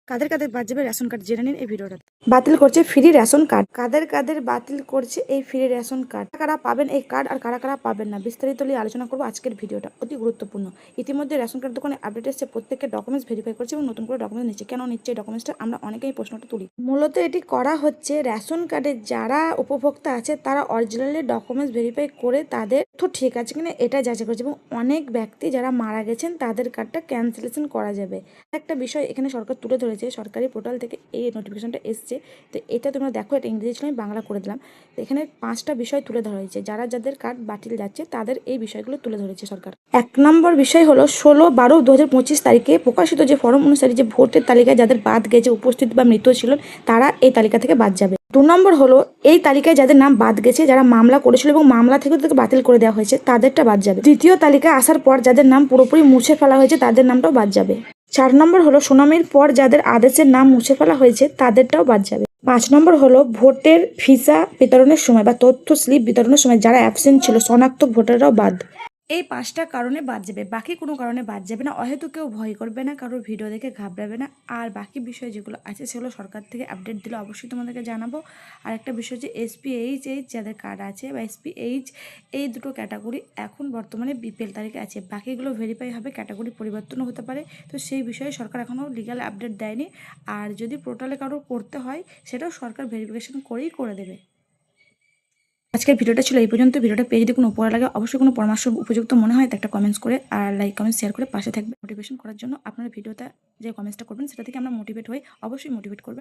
কাদের কাদের বাদ যাবে ration card জেনে নিন এই ভিডিওটা। বাতিল করছে ফ্রি রেশন কার্ড। কাদের কাদের বাতিল করছে এই ফ্রি রেশন কার্ড, কারা পাবেন এই কার্ড আর কারা কারা পাবেন না, বিস্তারিত নিয়ে আলোচনা করবো আজকের ভিডিওটা। অতি গুরুত্বপূর্ণ। ইতিমধ্যে রেশন কার্ড দোকানে আপডেট এসেছে, প্রত্যেকের ডকুমেন্টস ভেরিফাই করছে এবং নতুন করে ডকুমেন্টস নিচ্ছে। কেন নিচ্ছে এই ডকুমেন্টসটা, আমরা অনেকেই প্রশ্নটা তুলি। মূলত এটি করা হচ্ছে রেশন কার্ডের যারা উপভোক্তা আছে তারা অরিজিনালি ডকুমেন্টস ভেরিফাই করে তাদের তো ঠিক আছে কিনা এটা যাচাই করছে, এবং অনেক ব্যক্তি যারা মারা গেছেন তাদের কার্ডটা ক্যান্সেলেশন করা যাবে। একটা বিষয় এখানে সরকার তুলে ধরেছে, সরকারি পোর্টাল থেকে এই নোটিফিকেশনটা এসছে। তো এটা তোমরা দেখো, এটা ইংরেজি ছিল, আমি বাংলা করে দিলাম। তো এখানে 5টা বিষয় তুলে ধরা হয়েছে, যাদের কার্ড বাতিল যাচ্ছে তাদের এই বিষয়গুলো তুলে ধরেছে সরকার। 1 নম্বর বিষয় হলো 16/12/2025 তারিখে প্রকাশিত যে ফর্ম অনুসারে যে ভোটের তালিকায় যাদের বাদ গেছে, উপস্থিত বা মৃত ছিলেন, তারা এই তালিকা থেকে বাদ যাবে। 2 নম্বর হলো এই তালিকায় যাদের নাম বাদ গেছে, যারা মামলা করেছিল এবং মামলা থেকে তাদেরকে বাতিল করে দেওয়া হয়েছে, তাদেরটা বাদ যাবে। দ্বিতীয় তালিকায় আসার পর যাদের নাম পুরোপুরি মুছে ফেলা হয়েছে তাদের নামটাও বাদ যাবে। 4 নম্বর হলো শুনানির পর যাদের আদেশের নাম মুছে ফেলা হয়েছে তাদেরটাও বাদ যাবে। 5 নম্বর হলো ভোটের ভিসা বিতরণের সময় বা তথ্য স্লিপ বিতরণের সময় যারা অ্যাবসেন্ট ছিল শনাক্ত ভোটাররাও বাদ। এই 5টা কারণে বাদ যাবে, বাকি কোনো কারণে বাদ যাবে না। অহেতু কেউ ভয় করবে না, কারোর ভিডিও দেখে ঘাবড়াবে না। আর বাকি বিষয় যেগুলো আছে সেগুলো সরকার থেকে আপডেট দিলে অবশ্যই তোমাদেরকে জানাবো। আর একটা বিষয় যে SPH যাদের কার্ড আছে বা SPH এই দুটো ক্যাটাগরি এখন বর্তমানে BPL তালিকায় আছে, বাকিগুলো ভেরিফাই হবে, ক্যাটাগরি পরিবর্তনও হতে পারে। তো সেই বিষয়ে সরকার এখনও লিগ্যাল আপডেট দেয়নি। আর যদি পোর্টালে কারোর করতে হয় সেটাও সরকার ভেরিফিকেশন করেই করে দেবে। আজকের ভিডিওটা ছিল এই পর্যন্ত। ভিডিওটা পেয়ে যদি কোনো উপকার লাগে, অবশ্যই কোনো পরামর্শ উপযুক্ত মনে হয় তো একটা কমেন্টস করে আর লাইক কমেন্ট শেয়ার করে পাশে থাকবে মোটিভেশন করার জন্য। আপনার ভিডিওটা যে কমেন্টসটা করবেন সেটা থেকে আমরা মোটিভেট হই, অবশ্যই মোটিভেট করবেন।